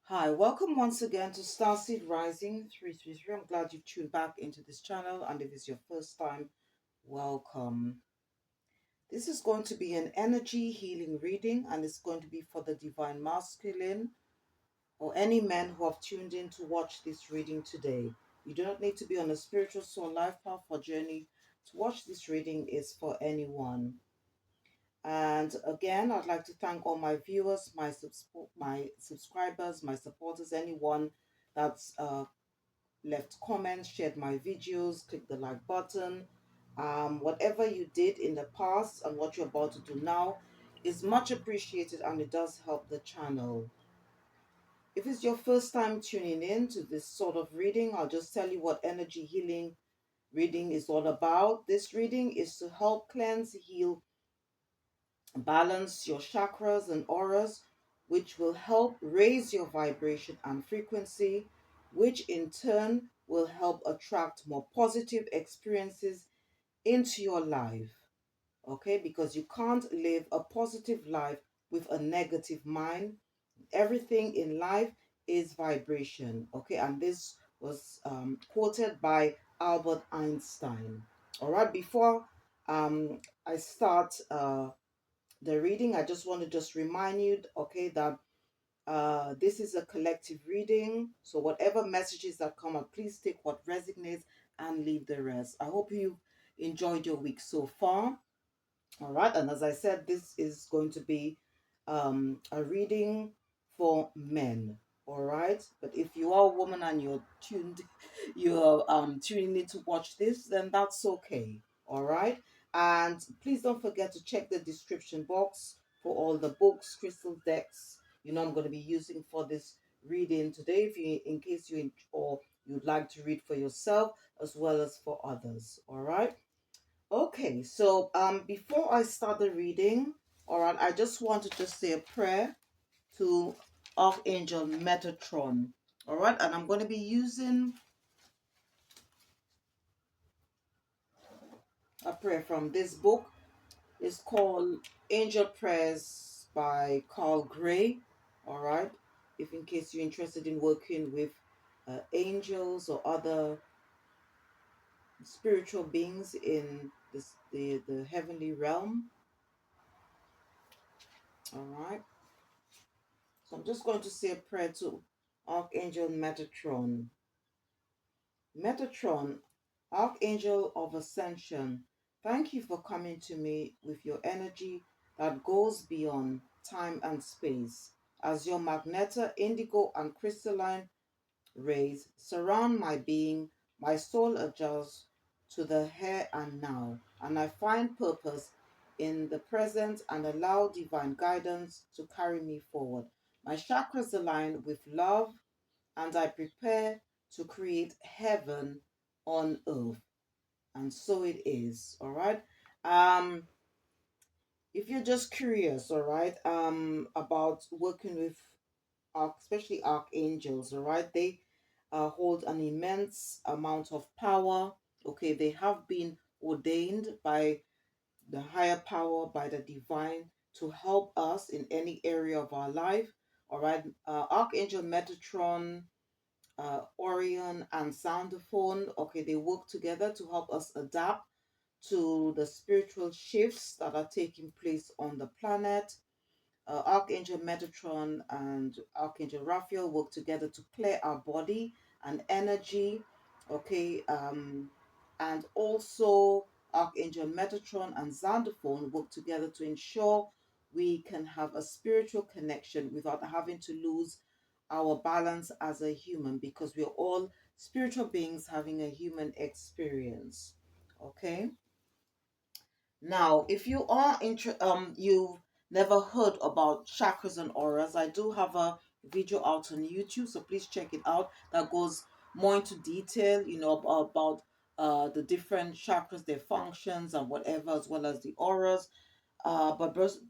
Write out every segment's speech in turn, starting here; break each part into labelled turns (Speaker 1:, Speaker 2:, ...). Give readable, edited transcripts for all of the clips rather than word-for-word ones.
Speaker 1: Hi, welcome once again to Starseed Rising 333. I'm glad you've tuned back into this channel, and if it's your first time, welcome. This is going to be an energy healing reading, and it's going to be for the Divine Masculine or any men who have tuned in to watch this reading today. You do not need to be on a spiritual soul life path or journey to watch this reading. Is for anyone. And again, I'd like to thank all my viewers, my subscribers, my supporters, anyone that's left comments, shared my videos, click the like button. Whatever you did in the past and what you're about to do now is much appreciated, and it does help the channel. If it's your first time tuning in to this sort of reading, I'll just tell you what energy healing reading is all about. This reading is to help cleanse, heal, balance your chakras and auras, which will help raise your vibration and frequency, which in turn will help attract more positive experiences into your life. Okay, because you can't live a positive life with a negative mind. Everything in life is vibration. Okay, and this was quoted by Albert Einstein. All right, before I start the reading, I just want to just remind you, okay, that this is a collective reading. So whatever messages that come up, please take what resonates and leave the rest. I hope you enjoyed your week so far. All right, and as I said, this is going to be a reading for men. All right, but if you are a woman and you're tuning in to watch this, then that's okay. All right, and please don't forget to check the description box for all the books, crystal decks. I'm going to be using for this reading today. If you, in case or you'd like to read for yourself as well as for others. All right. Okay, so before I start the reading, all right, I just want to just say a prayer to Archangel Metatron. All right, and I'm going to be using a prayer from this book. It's called Angel Prayers by Carl Gray. All right, if in case you're interested in working with angels or other spiritual beings in the heavenly realm. All right. So I'm just going to say a prayer to Archangel Metatron. Metatron, Archangel of Ascension, thank you for coming to me with your energy that goes beyond time and space. As your magnetar, indigo, and crystalline rays surround my being, my soul adjusts to the here and now, and I find purpose in the present and allow divine guidance to carry me forward. My chakras align with love, and I prepare to create heaven on earth. And so it is. All right. Um, if you're just curious, all right, about working with especially archangels, all right, they hold an immense amount of power. Okay, they have been ordained by the higher power, by the divine, to help us in any area of our life. All right, Archangel Metatron, Orion, and Soundophone. Okay, they work together to help us adapt to the spiritual shifts that are taking place on the planet. Archangel Metatron and Archangel Raphael work together to clear our body and energy. Okay, and also Archangel Metatron and Xandophone work together to ensure we can have a spiritual connection without having to lose our balance as a human, because we're all spiritual beings having a human experience. Okay. Now, if you've never heard about chakras and auras, I do have a video out on YouTube, so please check it out. That goes more into detail, about the different chakras, their functions, and whatever, as well as the auras.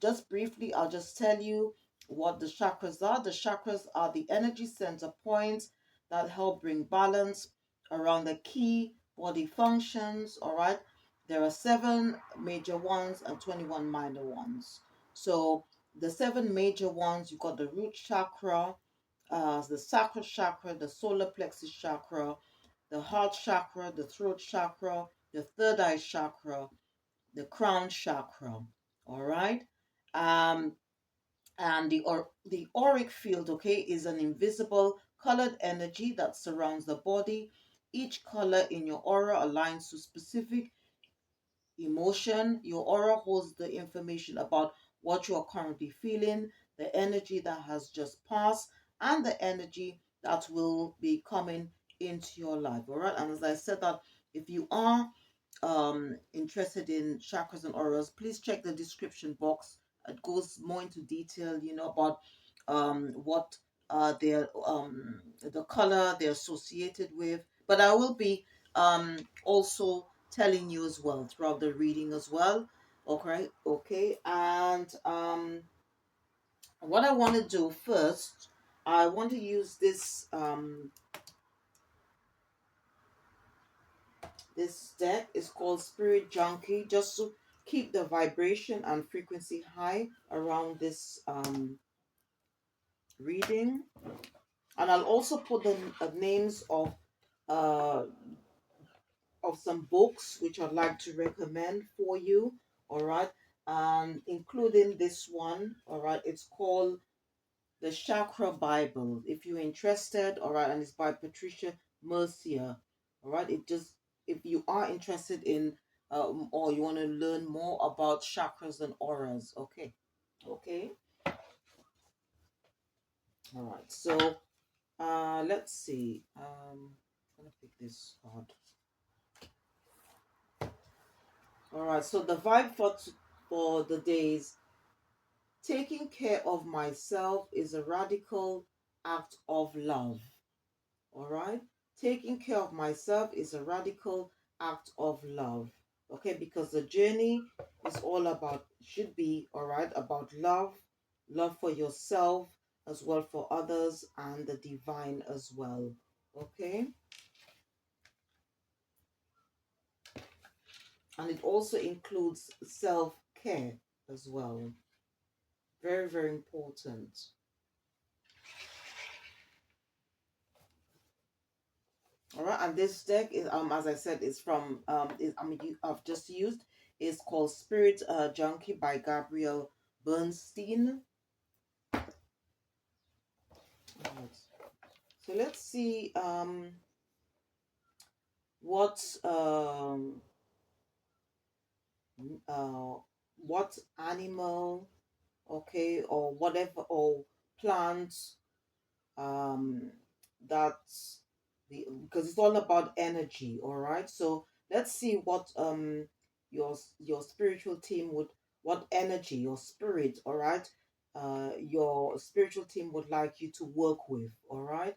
Speaker 1: Just briefly, I'll just tell you what the chakras are. The chakras are the energy center points that help bring balance around the key body functions. All right. There are 7 major ones and 21 minor ones. So the 7 major ones, you've got the root chakra, the sacral chakra, the solar plexus chakra, the heart chakra, the throat chakra, the third eye chakra, the crown chakra. All right. Um, and the auric field, okay, is an invisible colored energy that surrounds the body. Each color in your aura aligns to specific emotion. Your aura holds the information about what you are currently feeling, the energy that has just passed, and the energy that will be coming into your life. All right. And as I said, that if you are interested in chakras and auras, please check the description box. It goes more into detail, about what their the color they're associated with. But I will be also telling you as well throughout the reading as well. Okay. And what I want to do first, I want to use this deck is called Spirit Junkie, just to keep the vibration and frequency high around this reading. And I'll also put the names uh, of some books which I'd like to recommend for you. All right, and including this one. All right, it's called the Chakra Bible. If you're interested, all right, and it's by Patricia Mercier. All right, it just if you are interested in or you want to learn more about chakras and auras, okay, all right. So let's see. I'm gonna pick this card. All right. So the vibe for the days: taking care of myself is a radical act of love. All right. Taking care of myself is a radical act of love. Okay. Because the journey is all about, should be, all right, about love for yourself as well for others and the divine as well. Okay. And it also includes self care as well. Very, very important. All right. And this deck is, as I said, is from, I've just used, is called Spirit Junkie by Gabrielle Bernstein. Right. So let's see what uh what animal, okay, or whatever, or plant, um that's the, because it's all about energy. All right, so let's see what your spiritual team would, what energy your spirit, all right, your spiritual team would like you to work with, all right,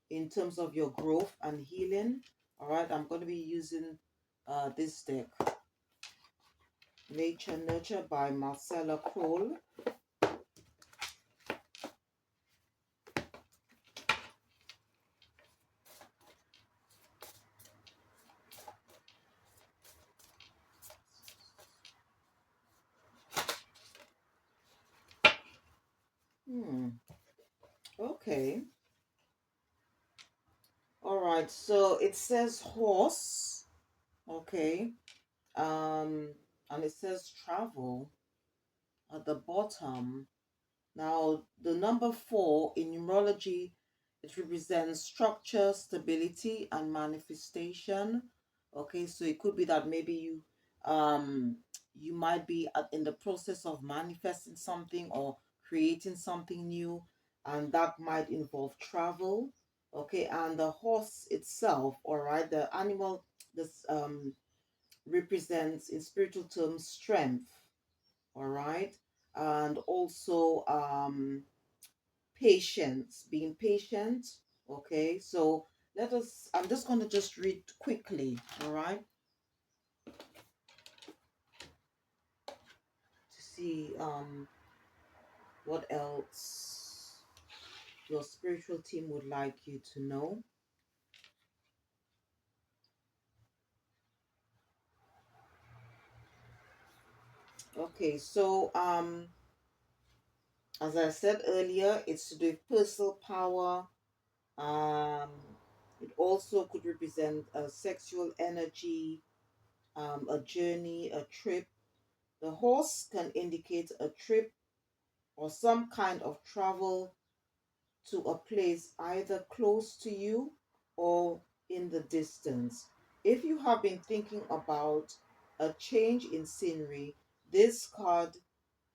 Speaker 1: in terms of your growth and healing. All right, I'm going to be using this deck, Nature Nurture by Marcella Kroll. Okay. All right, so it says horse, okay, um, and it says travel at the bottom. Now, the number 4 in numerology, it represents structure, stability, and manifestation. Okay, so it could be that maybe um, you might be in the process of manifesting something or creating something new, and that might involve travel. Okay, and the horse itself, all right, the animal, this represents in spiritual terms strength, all right, and also patience, being patient. Okay, so I'm just going to just read quickly, all right, to see what else your spiritual team would like you to know. Okay, so As I said earlier, it's to do with personal power. Um, it also could represent a sexual energy, a journey, a trip. The horse can indicate a trip or some kind of travel to a place either close to you or in the distance. If you have been thinking about a change in scenery, this card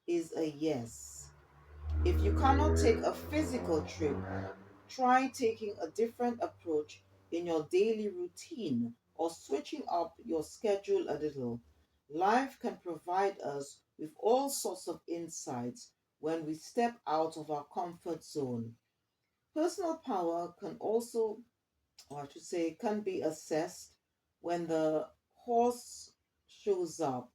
Speaker 1: is a yes. If you cannot take a physical trip, try taking a different approach in your daily routine or switching up your schedule a little. Life can provide us with all sorts of insights when we step out of our comfort zone. Personal power can also, or I should say, can be assessed when the horse shows up.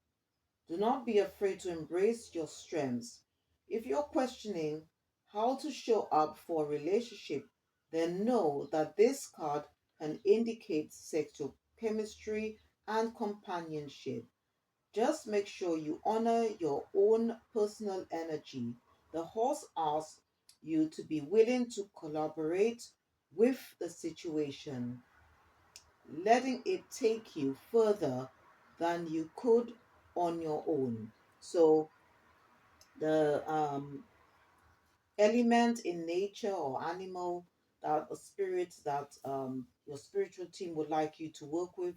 Speaker 1: Do not be afraid to embrace your strengths. If you're questioning how to show up for a relationship, then know that this card can indicate sexual chemistry and companionship. Just make sure you honor your own personal energy. The horse asks you to be willing to collaborate with the situation, letting it take you further than you could on your own. So, the element in nature or animal that a spirit that your spiritual team would like you to work with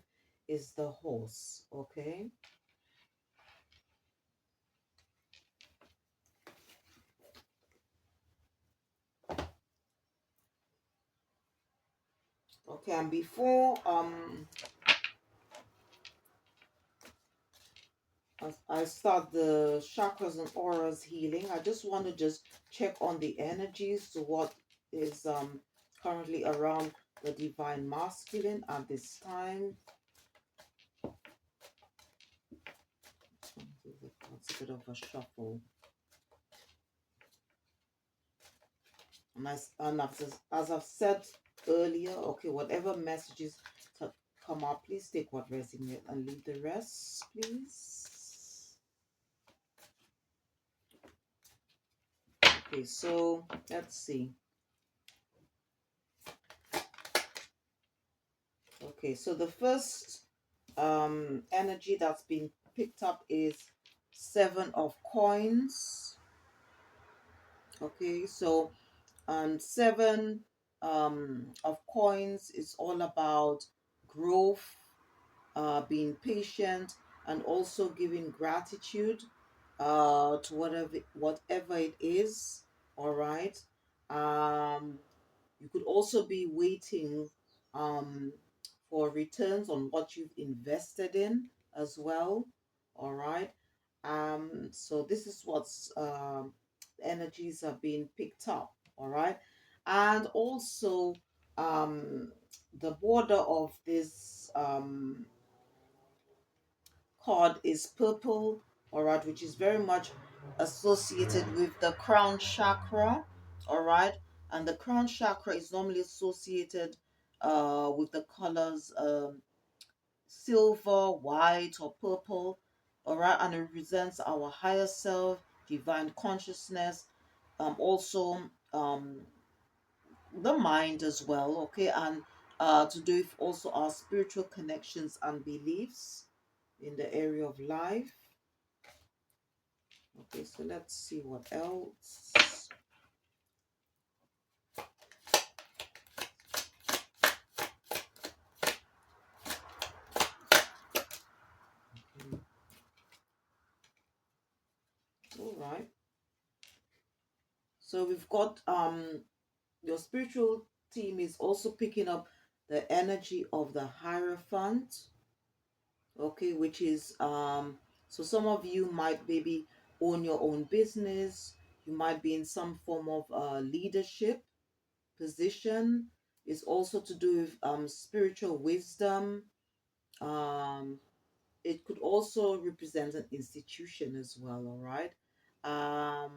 Speaker 1: is the horse. Okay. Okay, and before as I start the chakras and auras healing, I just want to just check on the energies to what is currently around the divine masculine at this time. It's a bit of a shuffle. As I've said earlier, okay, whatever messages to come up, please take what resonates and leave the rest, please. Okay, so let's see. Okay, so the first energy that's been picked up is Seven of Coins. Okay, so seven of coins is all about growth, being patient, and also giving gratitude to whatever it is. All right. Um, you could also be waiting um, for returns on what you've invested in as well. All right. So this is what's energies are being picked up. All right. And also the border of this card is purple, all right, which is very much associated with the crown chakra, all right, and the crown chakra is normally associated with the colors silver, white, or purple, all right, and it represents our higher self, divine consciousness, also um, the mind as well, okay, and to do with also our spiritual connections and beliefs in the area of life. Okay, so let's see what else. All right. So we've got your spiritual team is also picking up the energy of the Hierophant. Okay, which is so some of you might maybe own your own business. You might be in some form of leadership position. It's also to do with spiritual wisdom. Um, it could also represent an institution as well. All right. All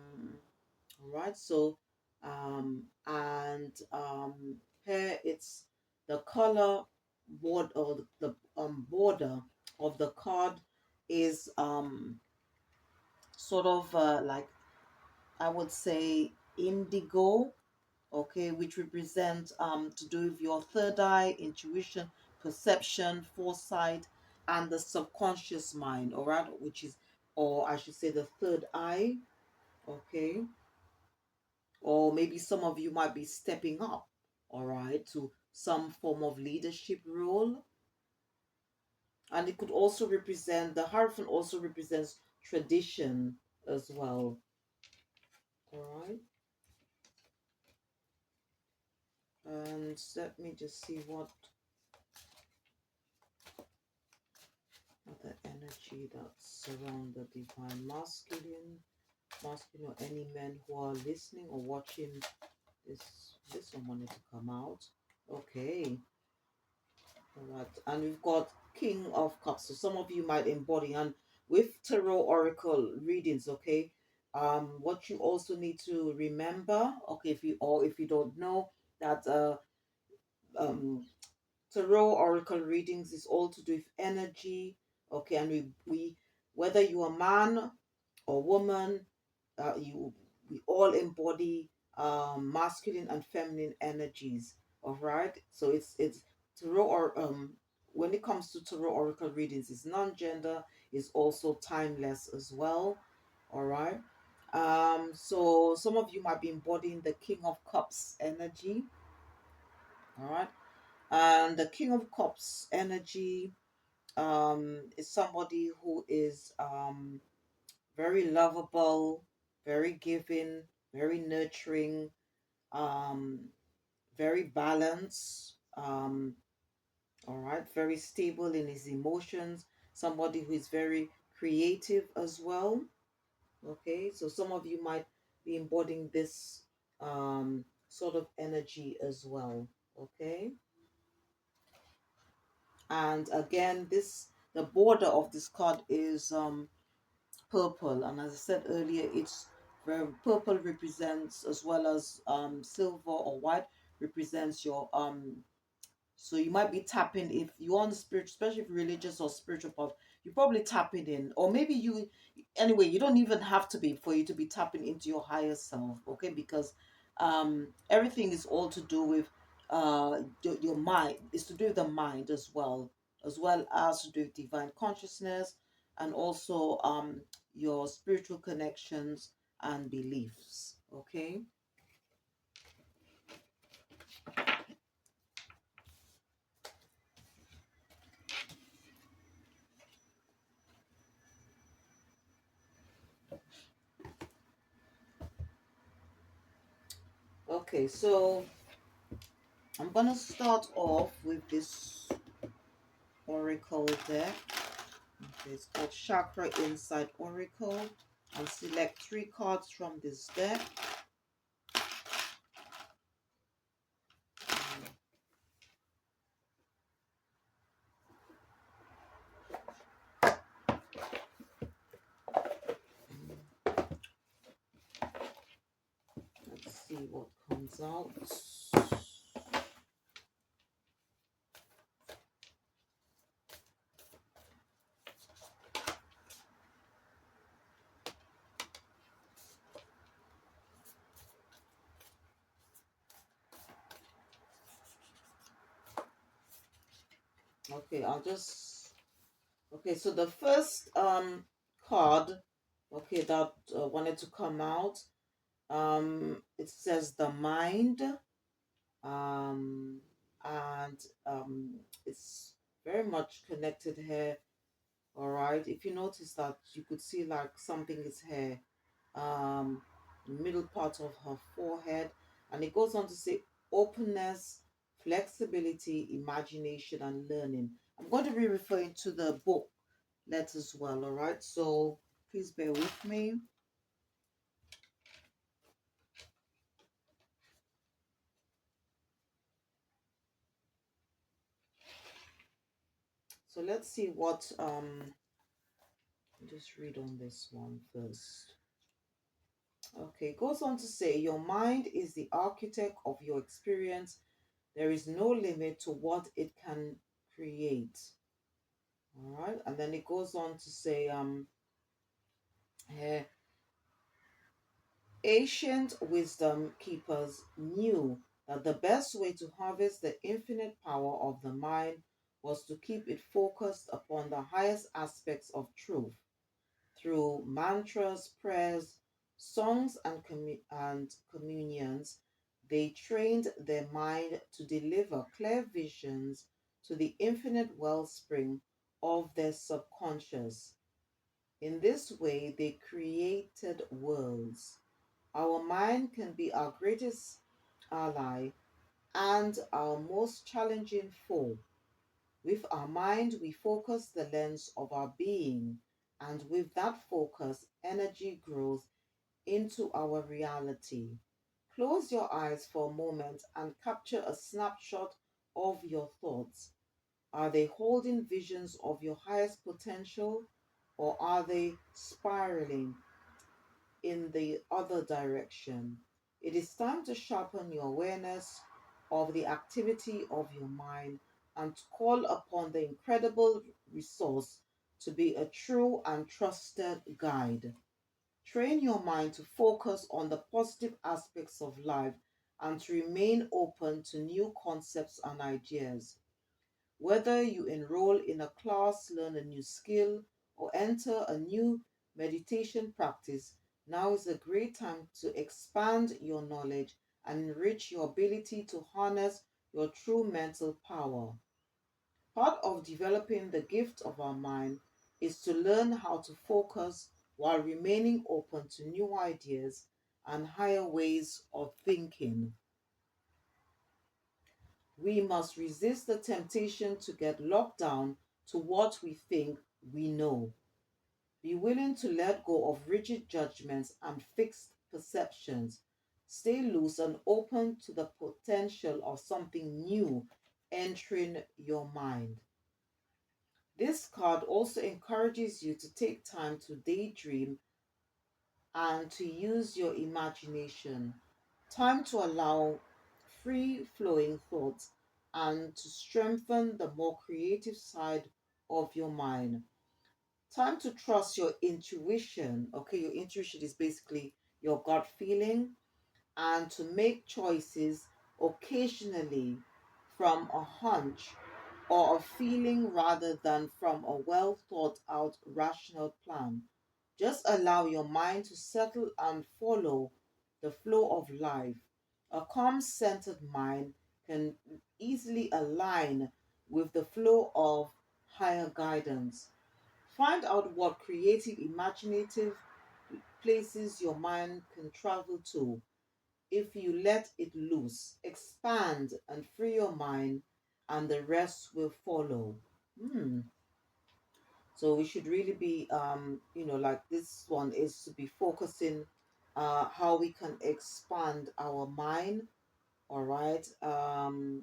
Speaker 1: right. So and here it's the color board or the border of the card is sort of like I would say indigo, okay, which represents to do with your third eye, intuition, perception, foresight, and the subconscious mind, all right, which is, or I should say, the third eye, okay, or maybe some of you might be stepping up, all right, to some form of leadership role. And it could also represent, the Hierophant also represents tradition as well, all right. And let me just see what other energy that surround the divine masculine, masculine, or any men who are listening or watching this. This one wanted to come out. Okay, all right. And we've got King of Cups. So some of you might embody, and with tarot oracle readings, okay. What you also need to remember, okay, if you don't know that um tarot oracle readings is all to do with energy, okay, and we whether you're a man or woman, you we all embody masculine and feminine energies, all right. So it's tarot, or when it comes to tarot oracle readings, it's non-gender, is also timeless as well, all right. So some of you might be embodying the King of Cups energy, all right. And the King of Cups energy is somebody who is very lovable, very giving, very nurturing, um, very balanced, all right, very stable in his emotions, somebody who is very creative as well. Okay, so some of you might be embodying this sort of energy as well. Okay, and again, this the border of this card is purple, and as I said earlier, it's very purple represents, as well as silver or white represents your so you might be tapping, if you on the spirit, especially if religious or spiritual path, you're probably tapping in, or maybe you, anyway, you don't even have to be for you to be tapping into your higher self, okay? Because everything is all to do with your mind. It's to do with the mind as well as to do with divine consciousness, and also your spiritual connections and beliefs, okay? Okay, so I'm gonna start off with this oracle deck. Okay, it's called Chakra Insight Oracle. I'll select 3 cards from this deck. Let's see what comes out. Okay, I'll just okay, so the first card, okay, that wanted to come out, it says the mind, um and it's very much connected here, all right. If you notice that, you could see like something is here, um middle part of her forehead, and it goes on to say openness, flexibility, imagination, and learning. I'm going to be referring to the book let as well, all right. So please bear with me. So let's see what just read on this one first. Okay, it goes on to say your mind is the architect of your experience. There is no limit to what it can create. All right, and then it goes on to say, eh, Ancient wisdom keepers knew that the best way to harvest the infinite power of the mind was to keep it focused upon the highest aspects of truth. Through mantras, prayers, songs, and communions, they trained their mind to deliver clear visions to the infinite wellspring of their subconscious. In this way, they created worlds. Our mind can be our greatest ally and our most challenging foe. With our mind, we focus the lens of our being, and with that focus, energy grows into our reality. Close your eyes for a moment and capture a snapshot of your thoughts. Are they holding visions of your highest potential, or are they spiraling in the other direction? It is time to sharpen your awareness of the activity of your mind and to call upon the incredible resource to be a true and trusted guide. Train your mind to focus on the positive aspects of life and to remain open to new concepts and ideas. Whether you enroll in a class, learn a new skill, or enter a new meditation practice, now is a great time to expand your knowledge and enrich your ability to harness your true mental power. Part of developing the gift of our mind is to learn how to focus while remaining open to new ideas and higher ways of thinking. We must resist the temptation to get locked down to what we think we know. Be willing to let go of rigid judgments and fixed perceptions. Stay loose and open to the potential of something new entering your mind. This card also encourages you to take time to daydream and to use your imagination. Time to allow free flowing thoughts and to strengthen the more creative side of your mind. Time to trust your intuition. Okay, your intuition is basically your gut feeling, and to make choices occasionally from a hunch or a feeling rather than from a well thought out rational plan. Just allow your mind to settle and follow the flow of life. A calm centered mind can easily align with the flow of higher guidance. Find out what creative, imaginative places your mind can travel to. If you let it loose, expand and free your mind, and the rest will follow. Hmm. So we should really be, like this one is to be focusing how we can expand our mind. All right. So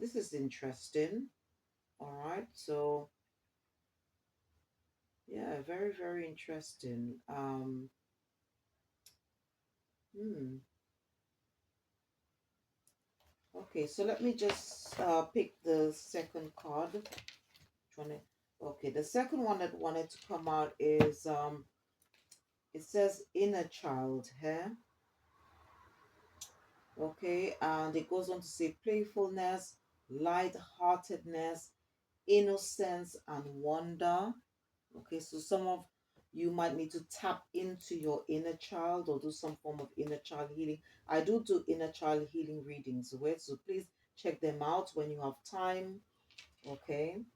Speaker 1: this is interesting. All right. So yeah, very, very interesting. Hmm. Okay, so let me just pick the second card. Okay, the second one that wanted to come out is it says inner child here. Okay, and it goes on to say playfulness, light-heartedness, innocence, and wonder. Okay, so some of you might need to tap into your inner child or do some form of inner child healing. I do inner child healing readings, okay? So please check them out when you have time. Okay,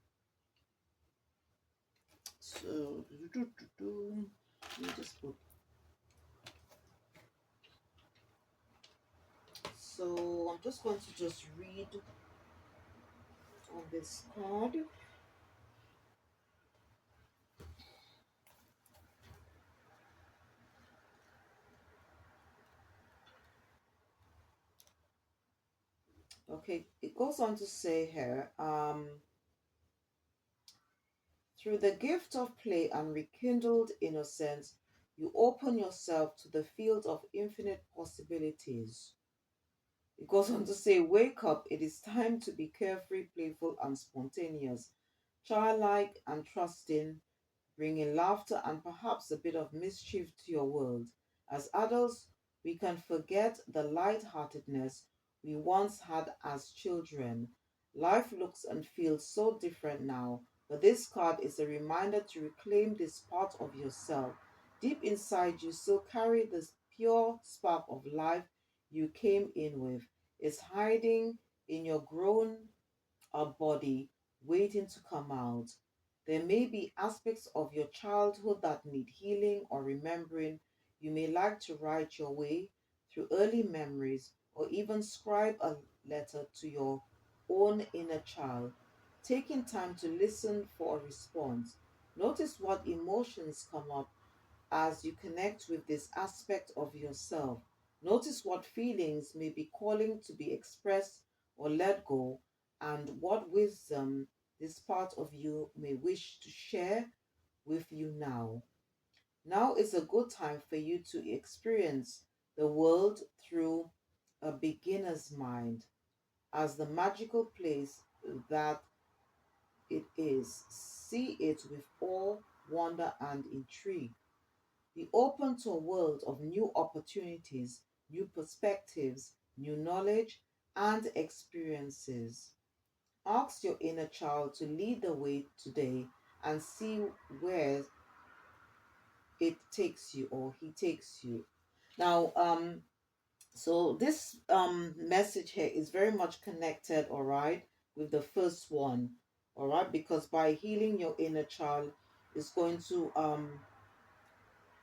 Speaker 1: so let me just put. So I'm just going to just read on this card. Okay, it goes on to say here, through the gift of play and rekindled innocence, you open yourself to the field of infinite possibilities. It goes on to say, wake up, it is time to be carefree, playful, and spontaneous, childlike and trusting, bringing laughter and perhaps a bit of mischief to your world. As adults, we can forget the lightheartedness we once had as children. Life looks and feels so different now, but this card is a reminder to reclaim this part of yourself. Deep inside, you still carry this pure spark of life you came in with. It's hiding in your grown body, waiting to come out. There may be aspects of your childhood that need healing or remembering. You may like to write your way through early memories or even scribe a letter to your own inner child, taking time to listen for a response. Notice what emotions come up as you connect with this aspect of yourself. Notice what feelings may be calling to be expressed or let go, and what wisdom this part of you may wish to share with you now. Now is a good time for you to experience the world through a beginner's mind as the magical place that it is. See it with awe, wonder, and intrigue. Be open to a world of new opportunities, new perspectives, new knowledge, and experiences. Ask your inner child to lead the way today and see where it takes you or he takes you. Now, so this message here is very much connected, all right, with the first one, all right, because by healing your inner child is going to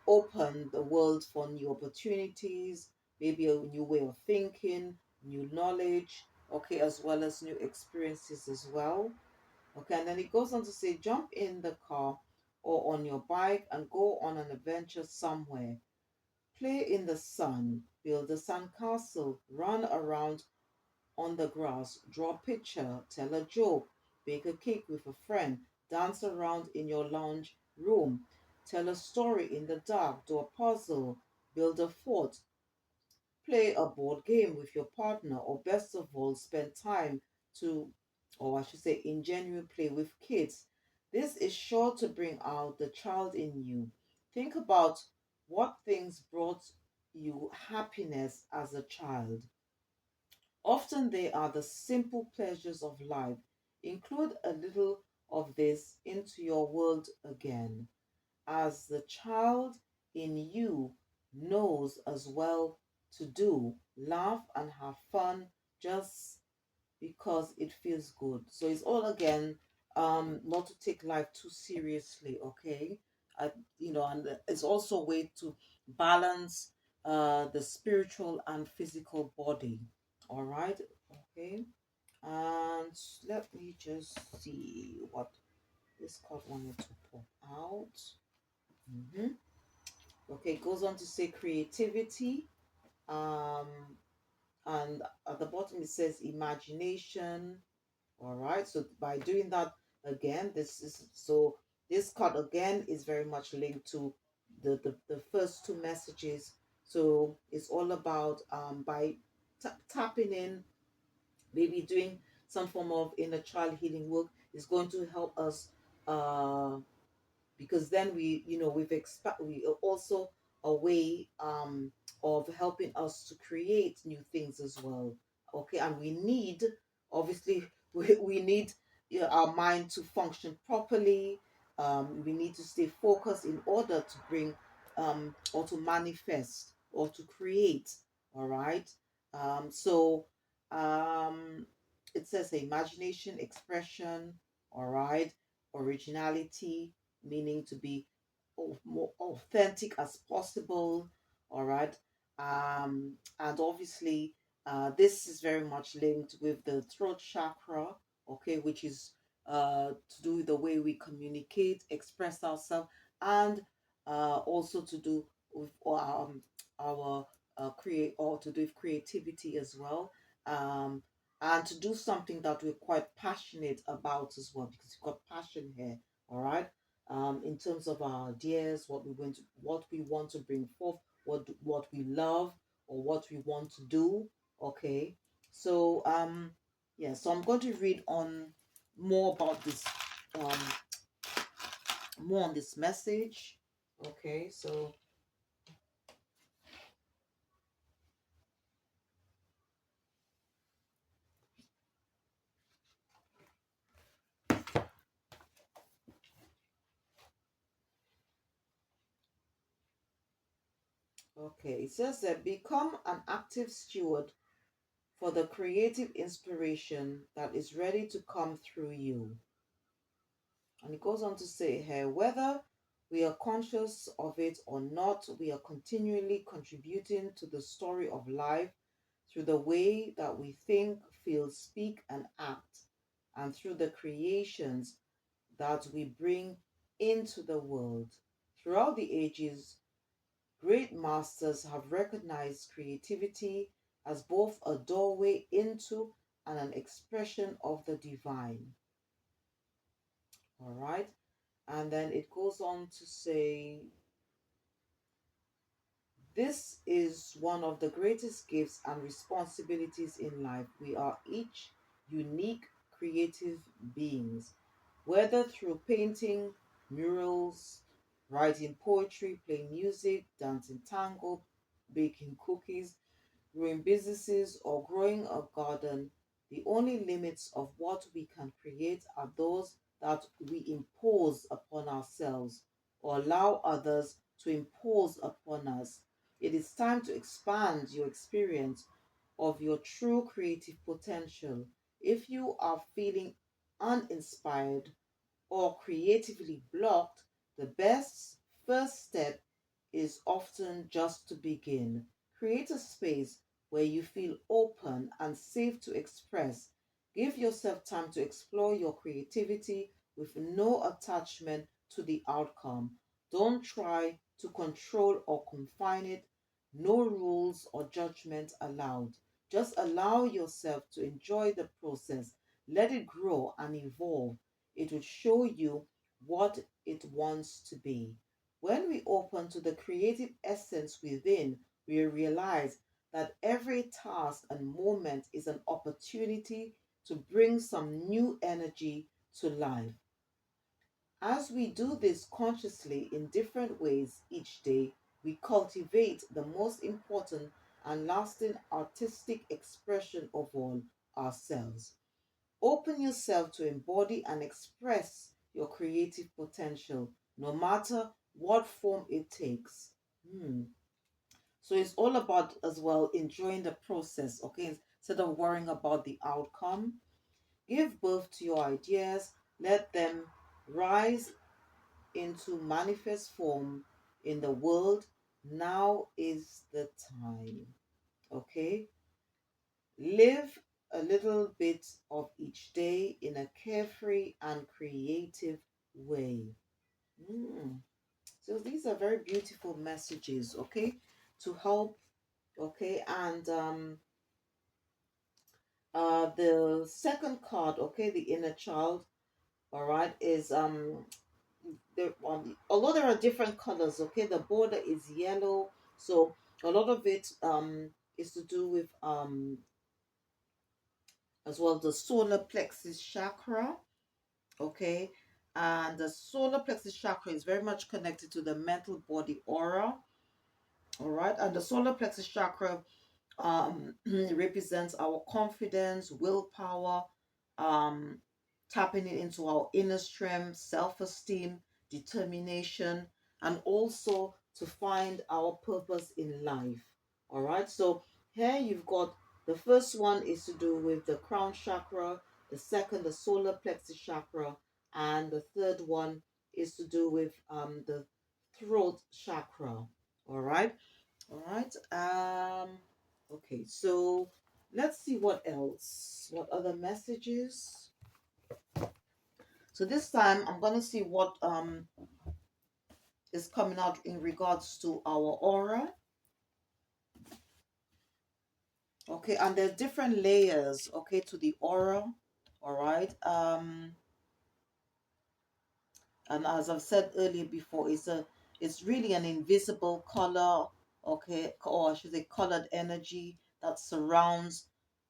Speaker 1: open the world for new opportunities, maybe a new way of thinking, new knowledge, okay, as well as new experiences as well. Okay, and then it goes on to say, jump in the car or on your bike and go on an adventure somewhere. Play in the sun, build a sandcastle, run around on the grass, draw a picture, tell a joke, bake a cake with a friend, dance around in your lounge room, tell a story in the dark, do a puzzle, build a fort, play a board game with your partner, or best of all, spend time to, or I should say, in genuine play with kids. This is sure to bring out the child in you. Think about what things brought you happiness as a child. Often they are the simple pleasures of life. Include a little of this into your world again, as the child in you knows as well to do. Laugh and have fun just because it feels good. So it's all again, not to take life too seriously, okay? And it's also a way to balance the spiritual and physical body. All right, okay. And let me just see what this card wanted to pop out. Mhm. Okay, it goes on to say creativity. Um, and at the bottom it says imagination. All right, so by doing that again, this card again is very much linked to the first two messages. So it's all about by tapping in, maybe doing some form of inner child healing work is going to help us because then we are also a way of helping us to create new things as well. Okay, and we need, obviously, we need, our mind to function properly. We need to stay focused in order to bring or to manifest or to create. All right. So um it says imagination, expression, all right, originality, meaning to be more authentic as possible. All right. And obviously, this is very much linked with the throat chakra, okay, which is to do with the way we communicate, express ourselves, and also to do with our create or to do with creativity as well. Um, and to do something that we're quite passionate about as well, because you've got passion here, all right, in terms of our ideas, what we want to bring forth, what we love or what we want to do. Okay, so yeah, so I'm going to read on more about this, um, more on this message. Okay, so Okay, it says that become an active steward for the creative inspiration that is ready to come through you. And it goes on to say here, whether we are conscious of it or not, we are continually contributing to the story of life through the way that we think, feel, speak, and act, and through the creations that we bring into the world. Throughout the ages, great masters have recognized creativity as both a doorway into and an expression of the divine. All right. And then it goes on to say, this is one of the greatest gifts and responsibilities in life. We are each unique creative beings, whether through painting, murals, writing poetry, playing music, dancing tango, baking cookies, growing businesses, or growing a garden. The only limits of what we can create are those that we impose upon ourselves or allow others to impose upon us. It is time to expand your experience of your true creative potential. If you are feeling uninspired or creatively blocked, the best first step is often just to begin. Create a space where you feel open and safe to express. Give yourself time to explore your creativity with no attachment to the outcome. Don't try to control or confine it. No rules or judgment allowed. Just allow yourself to enjoy the process. Let it grow and evolve. It will show you what it wants to be. When we open to the creative essence within, we realize that every task and moment is an opportunity to bring some new energy to life. As we do this consciously in different ways each day, we cultivate the most important and lasting artistic expression of all, ourselves. Open yourself to embody and express your creative potential, no matter what form it takes. Hmm. So it's all about as well enjoying the process, okay? Instead of worrying about the outcome. Give birth to your ideas, let them rise into manifest form in the world. Now is the time, okay? Live a little bit of each day in a carefree and creative way. Mm. So these are very beautiful messages, okay, to help, okay, and the second card, okay, the inner child, all right, is there although there are different colors, okay, the border is yellow, so a lot of it is to do with as well the solar plexus chakra, okay, and the solar plexus chakra is very much connected to the mental body aura, all right, and the solar plexus chakra represents our confidence, willpower, um, tapping it into our inner strength, self-esteem, determination, and also to find our purpose in life. All right, so here you've got the first one is to do with the crown chakra, the second, the solar plexus chakra, and the third one is to do with the throat chakra. All right. All right. Okay, so let's see what else. What other messages? So this time I'm gonna see what is coming out in regards to our aura. Okay, and there's different layers, okay, to the aura. All right. And as I've said earlier before, it's really an invisible color, okay, or I should say colored energy that surrounds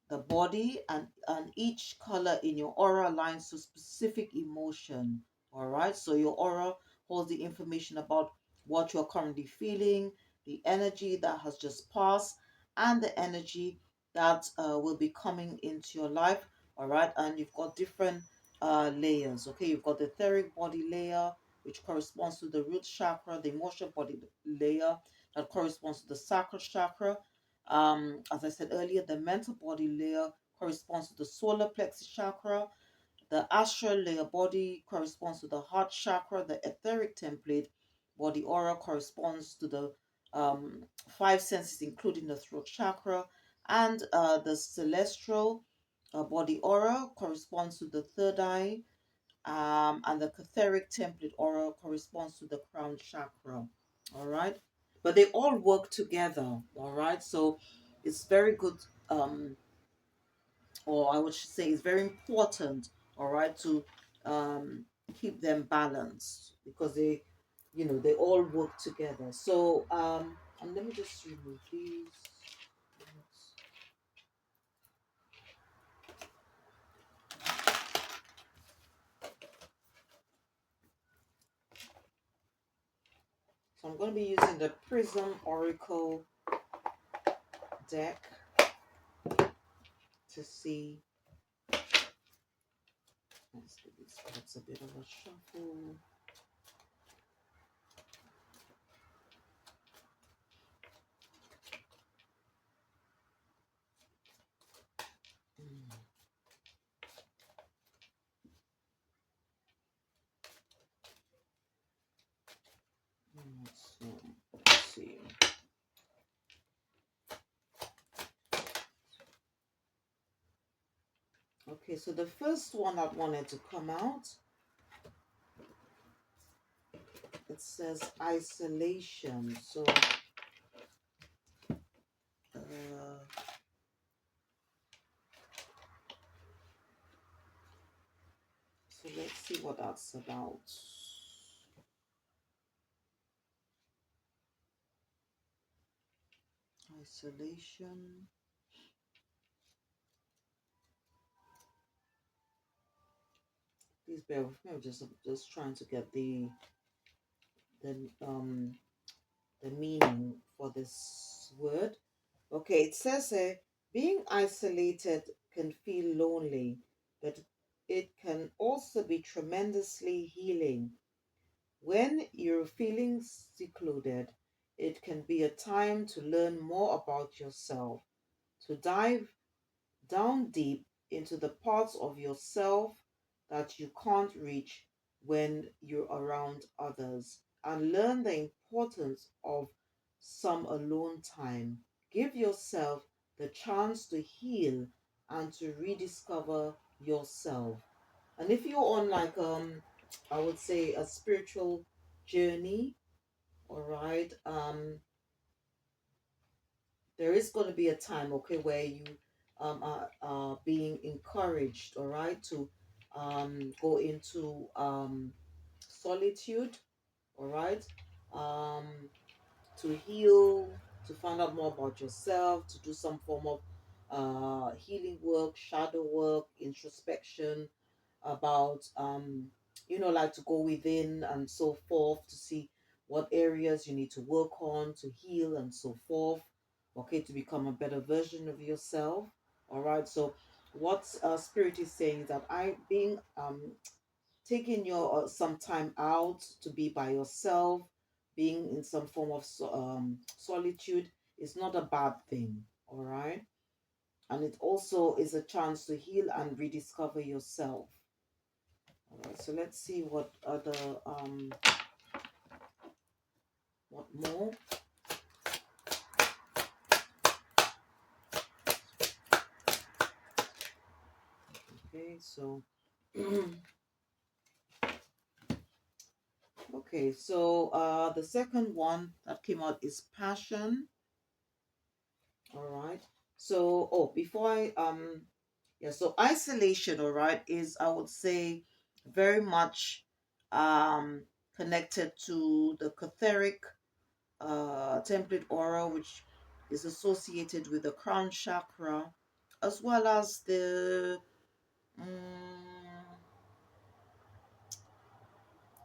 Speaker 1: the body, and each color in your aura aligns to specific emotion. All right, so your aura holds the information about what you're currently feeling, the energy that has just passed, and the energy that will be coming into your life. All right, and you've got different layers. Okay, you've got the etheric body layer, which corresponds to the root chakra, the emotional body layer, that corresponds to the sacral chakra. As I said earlier, the mental body layer corresponds to the solar plexus chakra. The astral layer body corresponds to the heart chakra. The etheric template body aura corresponds to the five senses, including the throat chakra. And the celestial body aura corresponds to the third eye. And the etheric template aura corresponds to the crown chakra. All right. But they all work together. All right. So it's very good. Or I would say it's very important, all right, to um, keep them balanced because they all work together. So, and let me just remove these. So I'm going to be using the Prism Oracle deck to see. Let's give these cards a bit of a shuffle. So, let's see. Okay, so the first one that wanted to come out, it says isolation. So so let's see what that's about. Isolation. Please bear with me. I'm just trying to get the um the meaning for this word. Okay, it says here, being isolated can feel lonely, but it can also be tremendously healing. When you're feeling secluded, it can be a time to learn more about yourself, to dive down deep into the parts of yourself that you can't reach when you're around others, and learn the importance of some alone time. Give yourself the chance to heal and to rediscover yourself. And if you're on like I would say a spiritual journey, all right, there is going to be a time, okay, where you are being encouraged, all right, to go into solitude, all right, um, to heal, to find out more about yourself, to do some form of healing work, shadow work, introspection, about like to go within and so forth to see what areas you need to work on to heal and so forth, okay, to become a better version of yourself. All right, so what spirit is saying is that I being taking your some time out to be by yourself, being in some form of solitude is not a bad thing. All right, and it also is a chance to heal and rediscover yourself. All right, so let's see what other what more. Okay, so okay, so the second one that came out is passion. All right. So before I yeah, so isolation, all right, is I would say very much um connected to the etheric template aura, which is associated with the crown chakra, as well as the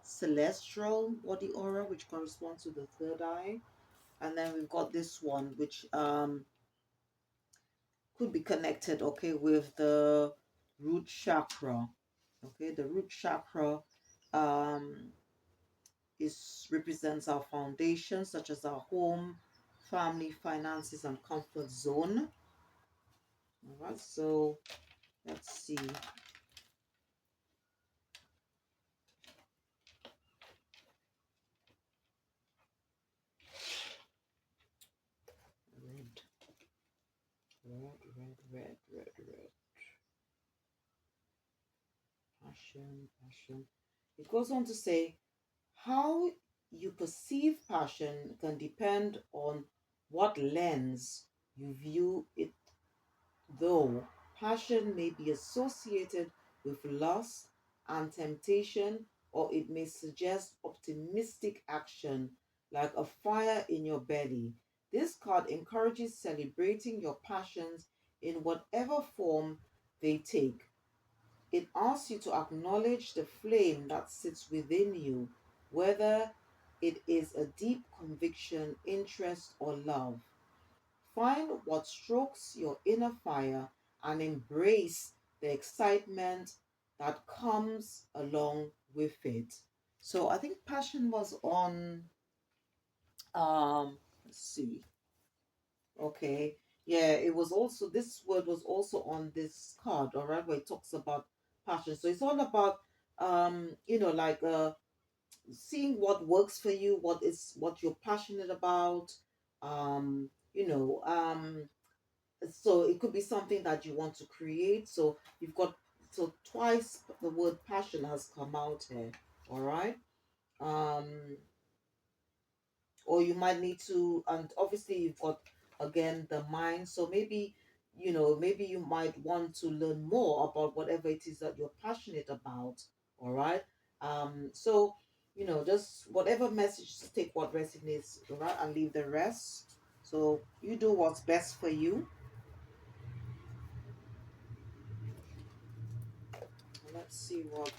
Speaker 1: celestial body aura, which corresponds to the third eye. And then we've got this one, which could be connected, okay, with the root chakra. Okay, the root chakra um, is represents our foundation, such as our home, family, finances, and comfort zone. All right, so let's see. Red, red. Passion, passion. It goes on to say, how you perceive passion can depend on what lens you view it, though passion may be associated with lust and temptation, or it may suggest optimistic action like a fire in your belly. This card encourages celebrating your passions in whatever form they take. It asks you to acknowledge the flame that sits within you, whether it is a deep conviction, interest, or love. Find what strokes your inner fire and embrace the excitement that comes along with it. So I think passion was on let's see. Okay. Yeah, it was also, this word was also on this card, all right, where it talks about passion. So it's all about like seeing what works for you, what you're passionate about. Um, you know, so it could be something that you want to create. So you've got, so twice the word passion has come out here, all right. Um, or you might need to, and obviously you've got again the mind, so maybe maybe you might want to learn more about whatever it is that you're passionate about, all right. So just whatever message, just take what resonates, all right, and leave the rest. So you do what's best for you. Let's see what.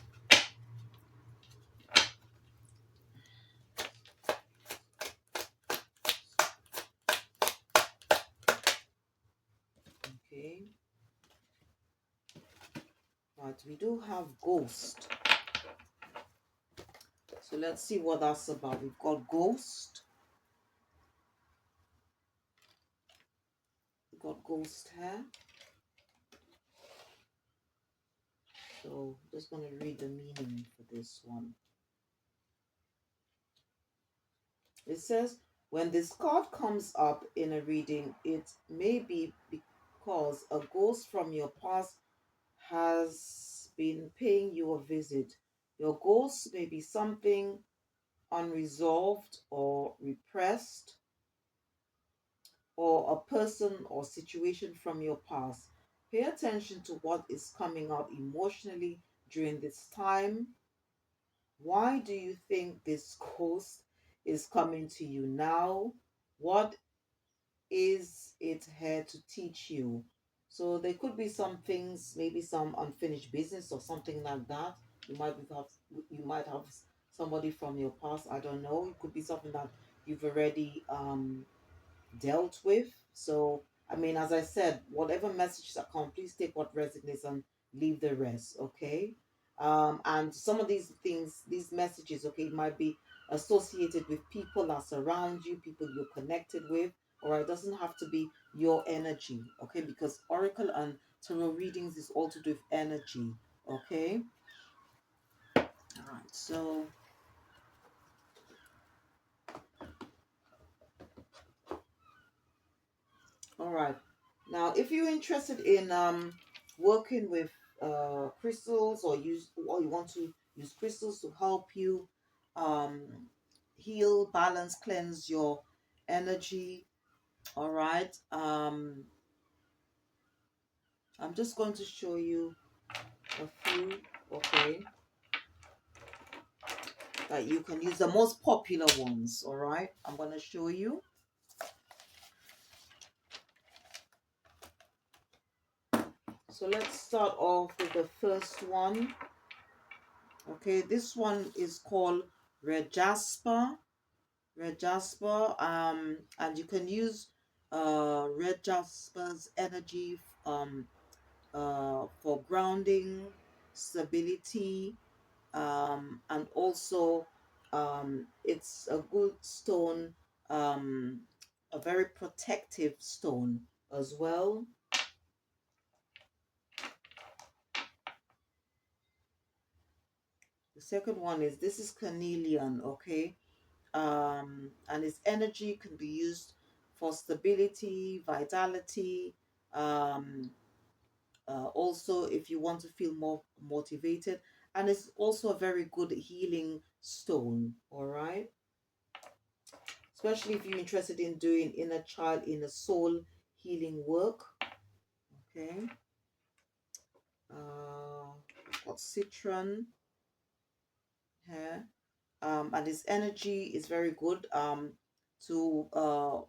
Speaker 1: Okay, right, we do have ghost. So let's see what that's about. We've got ghost. We've got ghost here. So I'm just going to read the meaning for this one. It says, when this card comes up in a reading, it may be because a ghost from your past has been paying you a visit. Your ghost may be something unresolved or repressed, or a person or situation from your past. Pay attention to what is coming out emotionally during this time. Why do you think this ghost is coming to you now? What is it here to teach you? So there could be some things, maybe some unfinished business or something like that. You might have somebody from your past. I don't know. It could be something that you've already dealt with. So, I mean, as I said, whatever messages that come, please take what resonates and leave the rest, okay? And some of these things, these messages, okay, might be associated with people that surround you, people you're connected with, or it doesn't have to be your energy, okay? Because Oracle and Tarot readings is all to do with energy, okay? All right, so all right. Now, if you're interested in working with crystals, or you want to use crystals to help you um heal, balance, cleanse your energy, all right. I'm just going to show you a few, okay, that you can use, the most popular ones, all right. I'm going to show you. So let's start off with the first one. Okay, this one is called Red Jasper. Red Jasper, and you can use Red Jasper's energy for grounding, stability, and also it's a good stone, a very protective stone as well. The second one is, this is carnelian, okay? And its energy can be used for stability, vitality, um, also if you want to feel more motivated, and it's also a very good healing stone, all right? Especially if you're interested in doing inner child, inner soul healing work, okay? Got citron here, and its energy is very good, to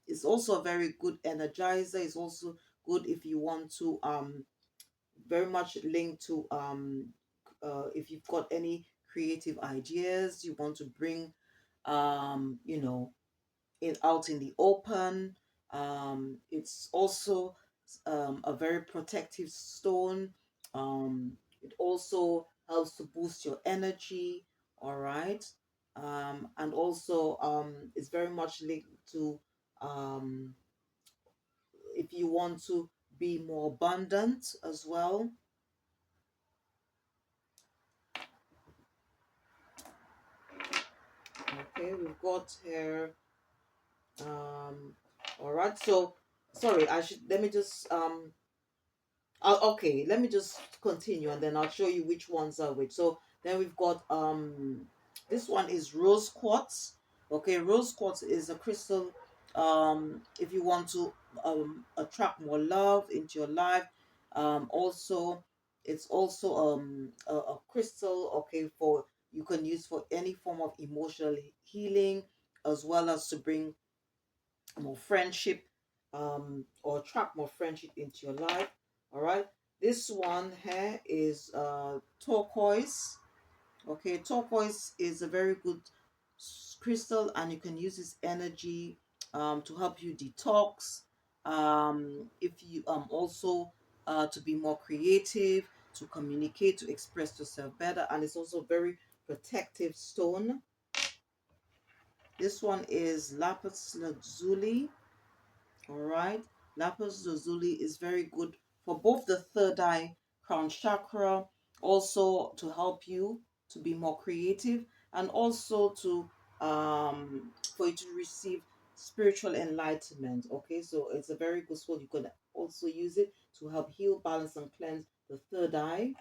Speaker 1: it's also a very good energizer. It's also good if you want to very much linked to if you've got any creative ideas you want to bring, you know, out in the open. It's also a very protective stone. It also helps to boost your energy, all right? And also it's very much linked to um, if you want to be more abundant as well. Okay, we've got here. All right. So, sorry, I should let me just okay, let me just continue and then I'll show you which ones are which. So then we've got this one is rose quartz. Okay, rose quartz is a crystal. If you want to attract more love into your life, also it's also a crystal. Okay, for you can use for any form of emotional healing, as well as to bring more friendship, or attract more friendship into your life. All right, this one here is turquoise. Okay, turquoise is a very good crystal, and you can use its energy to help you detox, if you also to be more creative, to communicate, to express yourself better, and it's also very protective stone. This one is lapis lazuli. All right, lapis lazuli is very good for both the third eye, crown chakra, also to help you to be more creative, and also to for you to receive spiritual enlightenment. Okay, so it's a very good tool. You can also use it to help heal, balance, and cleanse the third eye.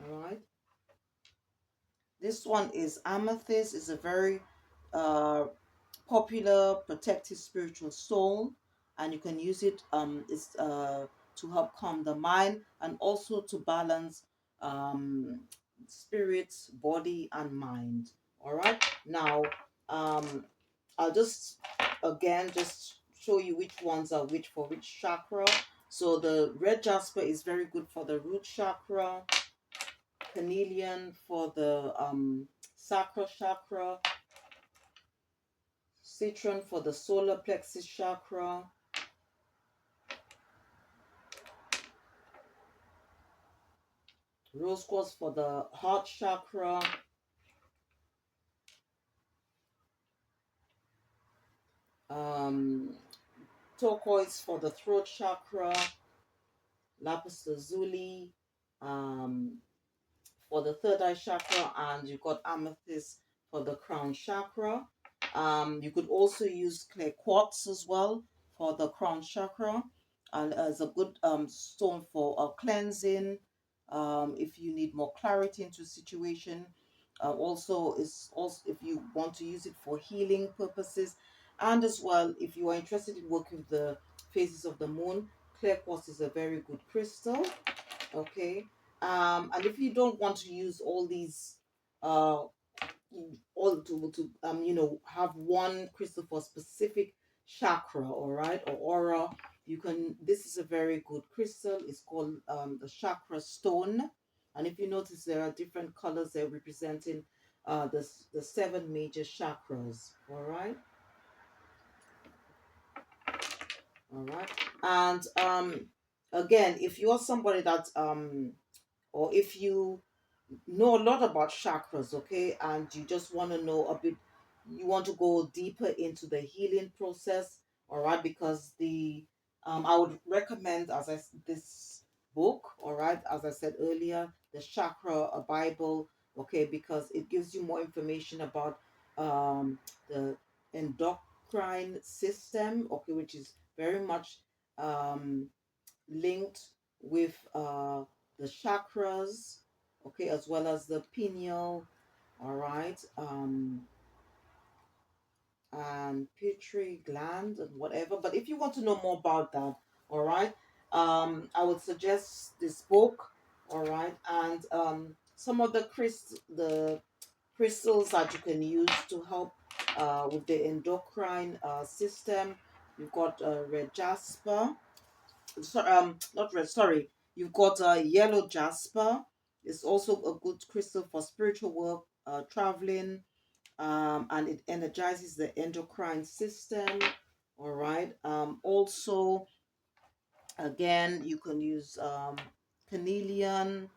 Speaker 1: All right, this one is amethyst. It's a very uh popular protective spiritual stone, and you can use it is to help calm the mind and also to balance um spirit, body, and mind. All right, now I'll just again just show you which ones are which for which chakra. So the red jasper is very good for the root chakra, carnelian for the sacral chakra, citron for the solar plexus chakra, rose quartz for the heart chakra, um, turquoise for the throat chakra, lapis lazuli um, for the third eye chakra, and you got amethyst for the crown chakra. You could also use clear quartz as well for the crown chakra, and as a good stone for cleansing. If you need more clarity into a situation, also is also if you want to use it for healing purposes, and as well if you are interested in working with the phases of the moon, clear quartz is a very good crystal. Okay, and if you don't want to use all these uh all to you know, have one crystal for specific chakra, all right, or aura, you can, this is a very good crystal. It's called the chakra stone, and if you notice there are different colors there representing the seven major chakras. All right, all right, and again, if you're somebody that or if you know a lot about chakras, okay, and you just want to know a bit, you want to go deeper into the healing process, all right, because the I would recommend this book, all right, as I said earlier, the Chakra a Bible, okay, because it gives you more information about the endocrine system, okay, which is very much um linked with the chakras, okay, as well as the pineal, all right, and pituitary gland and whatever. But if you want to know more about that, all right, I would suggest this book, all right, and some of the crystals that you can use to help with the endocrine system. You've got red jasper, not red, sorry, you've got yellow jasper. It's also a good crystal for spiritual work, traveling, and it energizes the endocrine system, all right. Also, again, you can use carnelian,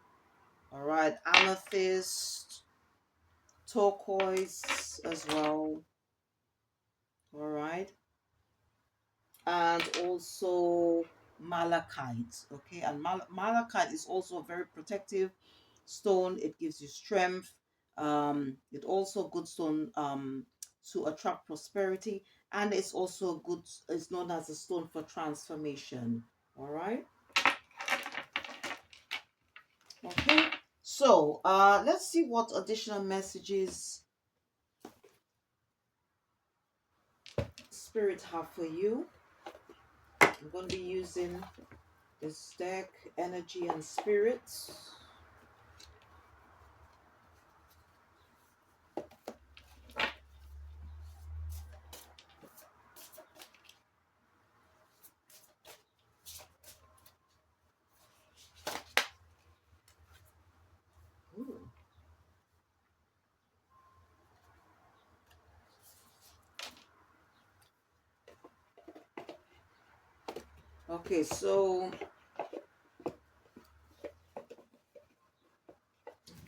Speaker 1: all right, amethyst, turquoise as well, all right, and also malachite, okay. And malachite is also a very protective stone. It gives you strength. It also a good stone to attract prosperity, and it's also a good, it's known as a stone for transformation, all right. Okay, so let's see what additional messages spirit have for you. I'm going to be using this deck, energy and spirits. Ooh. Okay, so